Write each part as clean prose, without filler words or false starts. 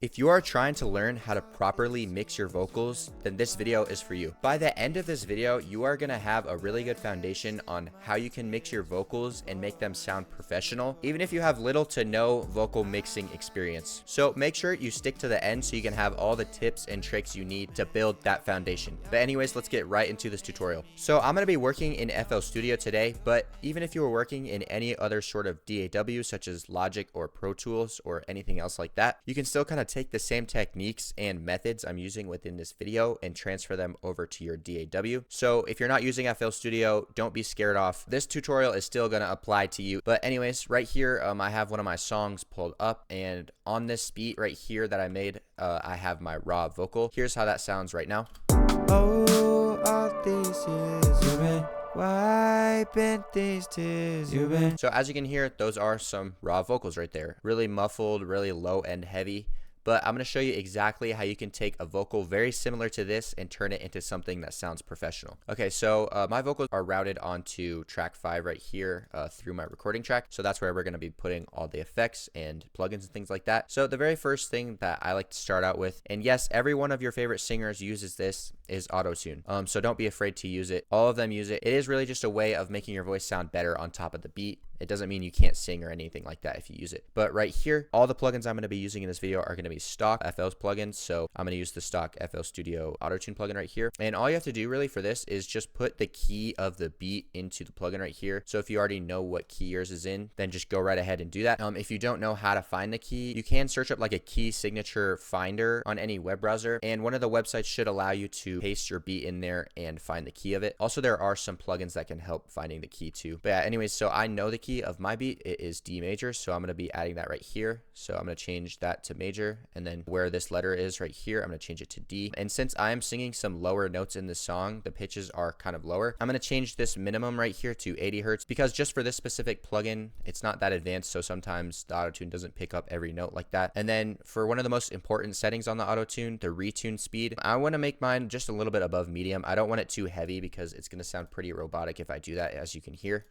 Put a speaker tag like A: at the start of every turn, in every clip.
A: If you are trying to learn how to properly mix your vocals, then this video is for you. By the end of this video, you are going to have a really good foundation on how you can mix your vocals and make them sound professional, even if you have little to no vocal mixing experience. So make sure you stick to the end so you can have all the tips and tricks you need to build that foundation. But anyways, let's get right into this tutorial. So I'm going to be working in FL Studio today, but even if you were working in any other sort of DAW, such as Logic or Pro Tools or anything else like that, you can still kind of take the same techniques and methods I'm using within this video and transfer them over to your DAW. So if you're not using FL Studio, don't be scared off. This tutorial is still going to apply to you. But anyways, right here, I have one of my songs pulled up, and on this beat right here that I made, I have my raw vocal. Here's how that sounds right now.
B: Oh, all these years you've been wiping these tears you've been.
A: So as you can hear, those are some raw vocals right there. Really muffled, really low end heavy. But I'm going to show you exactly how you can take a vocal very similar to this and turn it into something that sounds professional. Okay, so my vocals are routed onto track 5 right here through my recording track. So that's where we're going to be putting all the effects and plugins and things like that. So the very first thing that I like to start out with, and yes, every one of your favorite singers uses this, is Autotune. So don't be afraid to use it. All of them use it. It is really just a way of making your voice sound better on top of the beat. It doesn't mean you can't sing or anything like that if you use it. But right here, all the plugins I'm going to be using in this video are going to be stock FL plugins. So I'm going to use the stock FL Studio Autotune plugin right here. And all you have to do really for this is just put the key of the beat into the plugin right here. So if you already know what key yours is in, then just go right ahead and do that. If you don't know how to find the key, you can search up like a key signature finder on any web browser. And one of the websites should allow you to paste your beat in there and find the key of it. Also, there are some plugins that can help finding the key too. But yeah, anyways, so I know the key of my beat. It is D major. So I'm going to be adding that right here. So I'm going to change that to major, and then where this letter is right here, I'm going to change it to D. And since I'm singing some lower notes in the song, the pitches are kind of lower. I'm going to change this minimum right here to 80 hertz because just for this specific plugin, it's not that advanced. So sometimes the Autotune doesn't pick up every note like that. And then for one of the most important settings on the Autotune, the retune speed, I want to make mine just a little bit above medium. I don't want it too heavy because it's going to sound pretty robotic if I do that, as you can hear.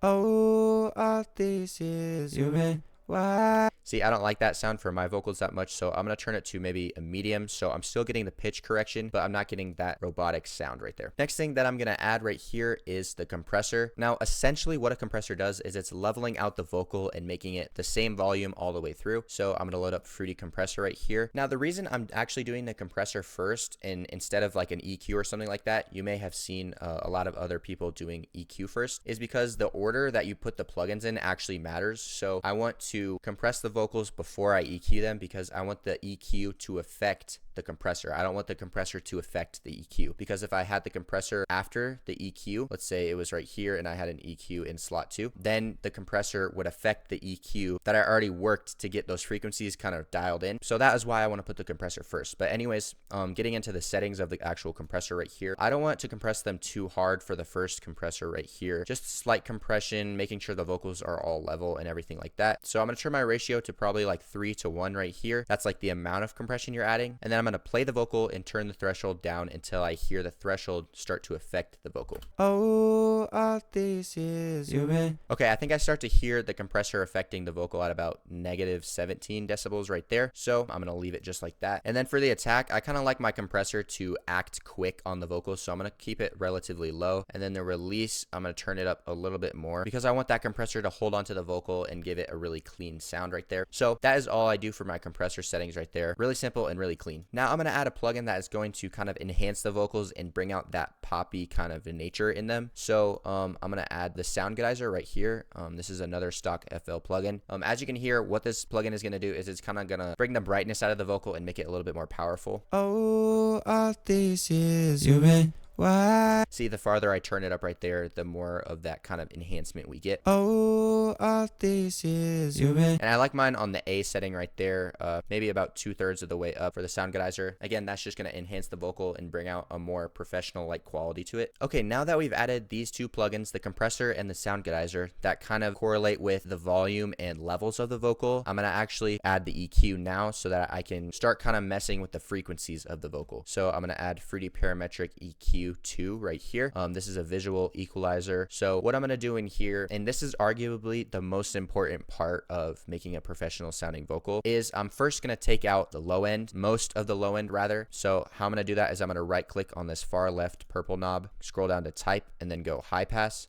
B: Oh, all these years you've been wiping.
A: See, I don't like that sound for my vocals that much, so I'm going to turn it to maybe a medium. So I'm still getting the pitch correction, but I'm not getting that robotic sound right there. Next thing that I'm going to add right here is the compressor. Now, essentially what a compressor does is it's leveling out the vocal and making it the same volume all the way through. So I'm going to load up Fruity Compressor right here. Now, the reason I'm actually doing the compressor first and instead of like an EQ or something like that, you may have seen a lot of other people doing EQ first, is because the order that you put the plugins in actually matters. So I want to compress the vocals before I EQ them because I want the EQ to affect the compressor. I don't want the compressor to affect the EQ, because if I had the compressor after the EQ, let's say it was right here and I had an EQ in slot 2, then the compressor would affect the EQ that I already worked to get those frequencies kind of dialed in. So that is why I want to put the compressor first. But anyways, getting into the settings of the actual compressor right here, I don't want to compress them too hard for the first compressor right here. Just slight compression, making sure the vocals are all level and everything like that. So I'm going to turn my ratio to probably like 3:1 right here. That's like the amount of compression you're adding. And then I'm going to play the vocal and turn the threshold down until I hear the threshold start to affect the vocal.
B: Oh, all these years you've been.
A: Okay, I think I start to hear the compressor affecting the vocal at about -17 decibels right there. So I'm going to leave it just like that. And then for the attack, I kind of like my compressor to act quick on the vocal. So I'm going to keep it relatively low. And then the release, I'm going to turn it up a little bit more because I want that compressor to hold onto the vocal and give it a really clean sound right there. So that is all I do for my compressor settings right there. Really simple and really clean. Now I'm going to add a plugin that is going to kind of enhance the vocals and bring out that poppy kind of nature in them. So I'm going to add the sound geyser right here. This is another stock FL plugin. As you can hear, what this plugin is going to do is it's kind of going to bring the brightness out of the vocal and make it a little bit more powerful.
B: Oh, all these years you've been. Why?
A: See, the farther I turn it up right there, the more of that kind of enhancement we get.
B: Oh, all these years you've been.
A: And I like mine on the A setting right there, maybe about 2/3 of the way up for the sound geyser. Again, that's just going to enhance the vocal and bring out a more professional-like quality to it. Okay, now that we've added these two plugins, the compressor and the sound geyser, that kind of correlate with the volume and levels of the vocal, I'm going to actually add the EQ now so that I can start kind of messing with the frequencies of the vocal. So I'm going to add Fruity Parametric EQ EQ2 right here. This is a visual equalizer. So what I'm going to do in here, and this is arguably the most important part of making a professional sounding vocal, is I'm first going to take out the low end, most of the low end rather. So how I'm going to do that is I'm going to right click on this far left purple knob, scroll down to type, and then go high pass,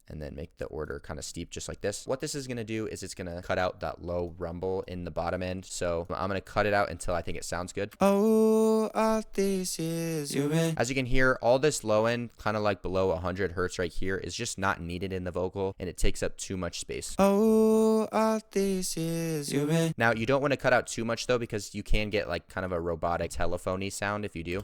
A: and then make the order kind of steep just like this. What this is going to do is it's going to cut out that low rumble in the bottom end. So I'm going to cut it out until I think it sounds good.
B: Oh, all this is you.
A: As you can hear, all this low end, kind of like below 100 hertz right here, is just not needed in the vocal, and it takes up too much space.
B: Oh, all this is you.
A: Now, you don't want to cut out too much though, because you can get like kind of a robotic telephony sound if you do.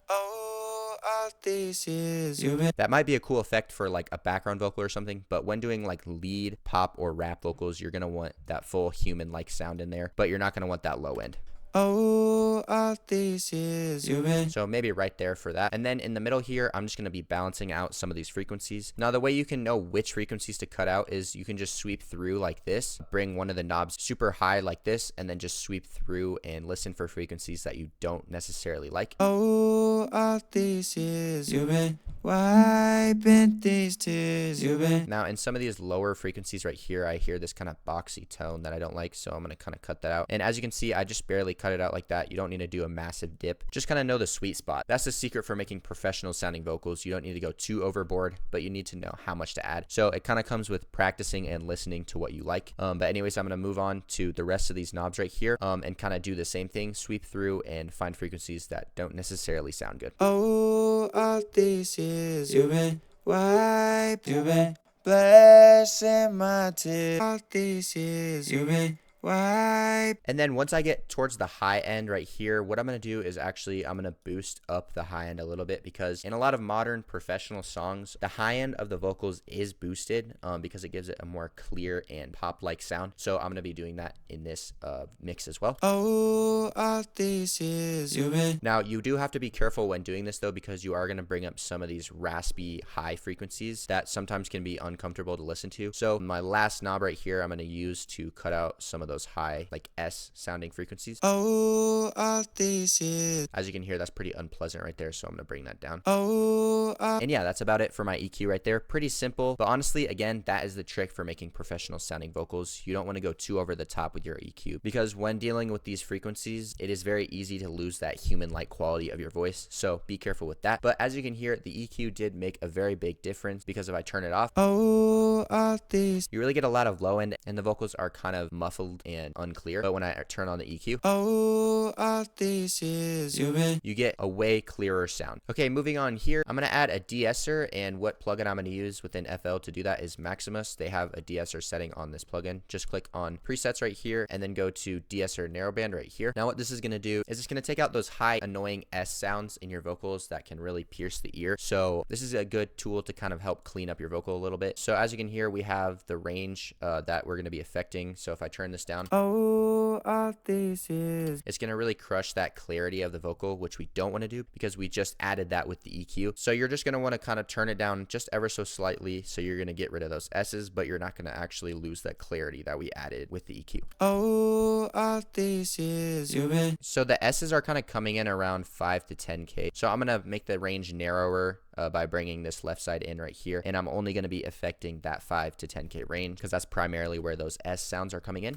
B: Oh, all this is you.
A: That might be a cool effect for like a background vocal or something, but when doing like lead, pop, or rap vocals, you're going to want that full human-like sound in there, but you're not going to want that low end.
B: Oh, all this is you.
A: So maybe right there for that. And then in the middle here, I'm just going to be balancing out some of these frequencies. Now, the way you can know which frequencies to cut out is you can just sweep through like this, bring one of the knobs super high like this, and then just sweep through and listen for frequencies that you don't necessarily like.
B: Oh, all this is you. Wiping these tears you.
A: Now, in some of these lower frequencies right here, I hear this kind of boxy tone that I don't like, so I'm going to kind of cut that out. And as you can see, I just barely cut it out like that. You don't need to do a massive dip. Just kind of know the sweet spot. That's the secret for making professional sounding vocals. You don't need to go too overboard, but you need to know how much to add. So it kind of comes with practicing and listening to what you like. But anyways, I'm going to move on to the rest of these knobs right here and kind of do the same thing, sweep through and find frequencies that don't necessarily sound good.
B: Oh, all this is you. Wipe you. Blessing my tears. All this is you. Wipe.
A: And then once I get towards the high end right here, what I'm going to do is actually I'm going to boost up the high end a little bit, because in a lot of modern professional songs, the high end of the vocals is boosted because it gives it a more clear and pop-like sound. So I'm going to be doing that in this mix as well.
B: Oh, all this is you.
A: Now, you do have to be careful when doing this though, because you are going to bring up some of these raspy high frequencies that sometimes can be uncomfortable to listen to. So my last knob right here, I'm going to use to cut out some of those high like S sounding frequencies.
B: Oh, all this is.
A: As you can hear, that's pretty unpleasant right there, so I'm gonna bring that down.
B: Oh,
A: and yeah, that's about it for my EQ right there. Pretty simple, but honestly, again, that is the trick for making professional sounding vocals. You don't want to go too over the top with your EQ, because when dealing with these frequencies, it is very easy to lose that human-like quality of your voice, so be careful with that. But as you can hear, the EQ did make a very big difference, because if I turn it off,
B: oh, all this.
A: you really get a lot of low end, and the vocals are kind of muffled and unclear. But when I turn on the EQ,
B: oh, all this is you.
A: You get a way clearer sound. Okay, moving on here, I'm going to add a de-esser, and what plugin I'm going to use within FL to do that is Maximus. They have a de-esser setting on this plugin. Just click on presets right here and then go to de-esser narrowband right here. Now what this is going to do is it's going to take out those high annoying S sounds in your vocals that can really pierce the ear. So this is a good tool to kind of help clean up your vocal a little bit. So as you can hear, we have the range that we're going to be affecting. So if I turn this down,
B: oh, all this is.
A: it's going to really crush that clarity of the vocal, which we don't want to do because we just added that with the EQ. So you're just going to want to kind of turn it down just ever so slightly. So you're going to get rid of those S's, but you're not going to actually lose that clarity that we added with the EQ.
B: Oh, all this is you.
A: So the S's are kind of coming in around 5 to 10K. So I'm going to make the range narrower by bringing this left side in right here, and I'm only going to be affecting that 5 to 10K range because that's primarily where those S sounds are coming in.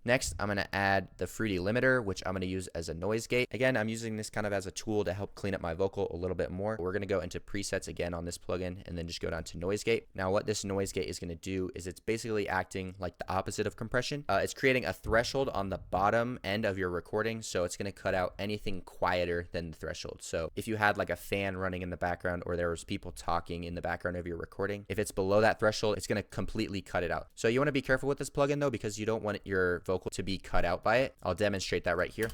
A: Next, I'm going to add the fruity limiter, which I'm going to use as a noise gate. Again, I'm using this kind of as a tool to help clean up my vocal a little bit more. We're going to go into presets again on this plugin and then just go down to noise gate. Now what this noise gate is going to do is it's basically acting like the opposite of compression. It's creating a threshold on the bottom end of your recording, so it's going to cut out anything quieter than the threshold. So if you had like a fan running in the background or there was people talking in the background of your recording, if it's below that threshold, it's going to completely cut it out. So you want to be careful with this plugin though, because you don't want your vocal to be cut out by it. I'll demonstrate that right here.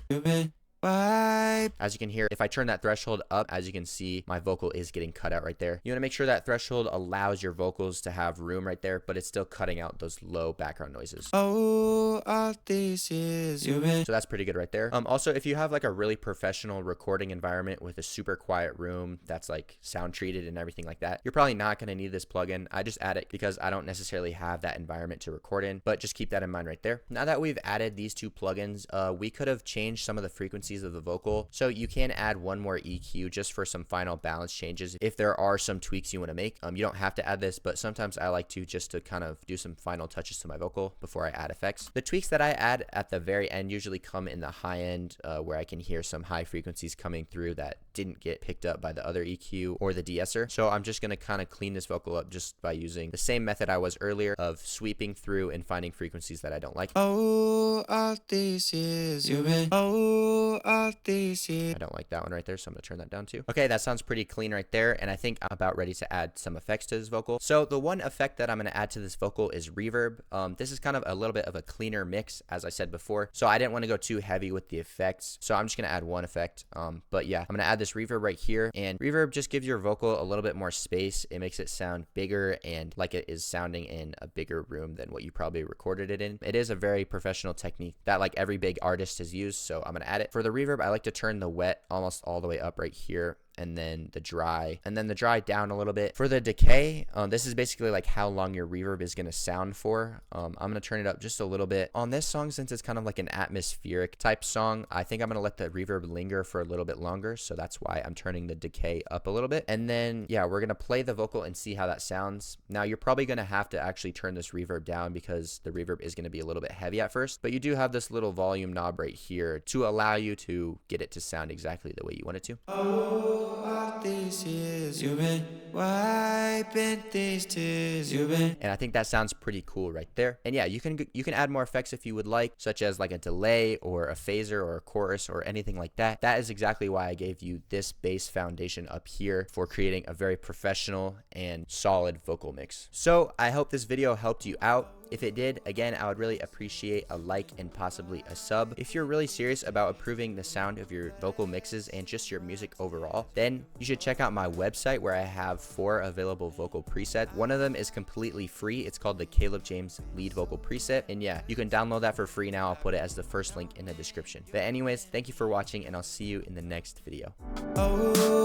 A: As you can hear, if I turn that threshold up, as you can see, my vocal is getting cut out right there. You want to make sure that threshold allows your vocals to have room right there, but it's still cutting out those low background noises.
B: Oh, all this is you.
A: So that's pretty good right there. Also, if you have like a really professional recording environment with a super quiet room that's like sound treated and everything like that, you're probably not going to need this plugin. I just add it because I don't necessarily have that environment to record in, but just keep that in mind right there. Now that we've added these two plugins, we could have changed some of the frequencies frequencies of the vocal. So you can add one more EQ just for some final balance changes if there are some tweaks you want to make. You don't have to add this, but sometimes I like to just to kind of do some final touches to my vocal before I add effects. The tweaks that I add at the very end usually come in the high end where I can hear some high frequencies coming through that didn't get picked up by the other EQ or the de-esser. So I'm just going to kind of clean this vocal up just by using the same method I was earlier of sweeping through and finding frequencies that I don't like.
B: Oh, all this is you been. Oh, all this is.
A: I don't like that one right there, so I'm going to turn that down too. Okay, that sounds pretty clean right there, and I think I'm about ready to add some effects to this vocal. So the one effect that I'm going to add to this vocal is reverb. This is kind of a little bit of a cleaner mix, as I said before, so I didn't want to go too heavy with the effects, so I'm just going to add one effect. But yeah, I'm going to add this reverb right here, and reverb just gives your vocal a little bit more space. It makes it sound bigger and like it is sounding in a bigger room than what you probably recorded it in. It is a very professional technique that like every big artist has used, so I'm going to add it. For the reverb, I like to turn the wet almost all the way up right here, and then the dry down a little bit. For the decay, this is basically like how long your reverb is going to sound for. I'm going to turn it up just a little bit. On this song, since it's kind of like an atmospheric type song, I think I'm going to let the reverb linger for a little bit longer, so that's why I'm turning the decay up a little bit. And then, yeah, we're going to play the vocal and see how that sounds. Now, you're probably going to have to actually turn this reverb down because the reverb is going to be a little bit heavy at first, but you do have this little volume knob right here to allow you to get it to sound exactly the way you want it to.
B: All this is you been wiping these tears you been.
A: And I think that sounds pretty cool right there. And yeah, you can add more effects if you would like, such as like a delay or a phaser or a chorus or anything like that. That is exactly why I gave you this bass foundation up here for creating a very professional and solid vocal mix. So I hope this video helped you out. If it did, again, I would really appreciate a like and possibly a sub. If you're really serious about improving the sound of your vocal mixes and just your music overall, then you should check out my website where I have 4 available vocal presets. One of them is completely free. It's called the Caleb James Lead Vocal Preset. And yeah, you can download that for free now. I'll put it as the first link in the description. But anyways, thank you for watching, and I'll see you in the next video.
B: Oh,